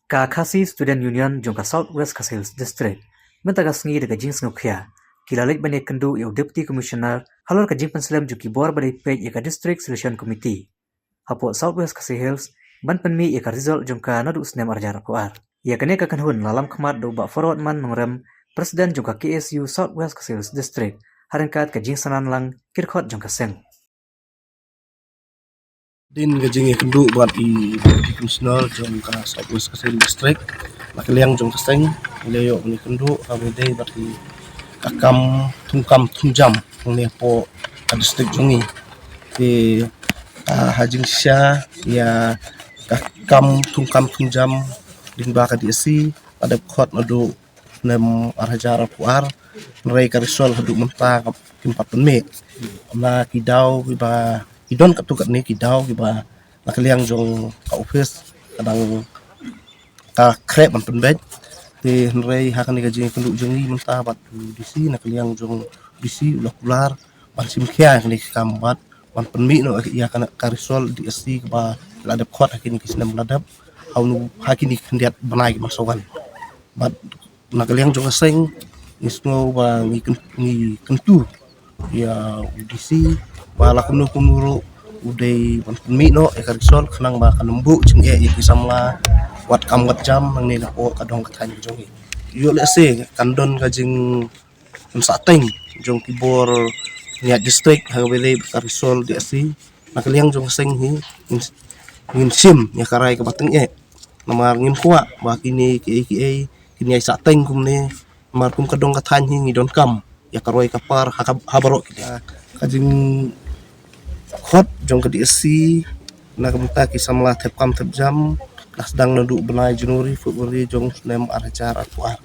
Ka Khasi Student Union jong ka Southwest Khasi District menta ka sngi de jing snukya kilalik bane kendu yo Deputy Commissioner halor ka jing penselam juki bor bade page ka District Selection Committee hapo Southwest Khasi Hills ban penmi ka result jong ka nadu snem arjar kuar ya kane ka kanhun lalam khmat do ba forward man mengrem Presiden jong ka KSU Southwest Khasi Hills District harengkat ka jing sanan lang kirkhot jong ka seng Din gajing ikendu buat i Commissioner jong ka Southwest Khasi District makiliang jong kaseng leyo ni kendu abede buat i kakam tungjam ni po ka district jongi di hajing sya ya kakam tungjam din ba ka diisi ada khot nadu nem arhajar puar nrai ka risol hadu menta kimpat penme na kidau ba idon katukat ni kidau ba nakaliang jong ka office kadang ka krep man penbet ti nrai hakan ni gajing kendu jongi menta bat disi nakaliang jong disi ular ban simkhia ni kambat ban penmi no ya kana karisol di esi ba ladap khot hakini kisna ladap haunu hakini kendiat banai masawan bat nakaliang jong aseng isno ba ni kentu ya udisi bala kuno uday panmi no ekarisol kanang ba kanumbu jeng ikisamla wat kamgat jam nang nila po kadong katany jong yo lese kandon kajing sateng jong kibor nya district hagawele karisol di asi nakaliang jong seng hi ngin sim ya karay kabateng namar ngin kuwa ba kini ki kini ay sateng kumne mar kum kadong katany hi ngidon kam ya karoy kapar habaro kita kajing khot jong ka diisi na kamunta kisam la tep kam tep jam las dang nadu benai Januari Februari jong nem arjar akuar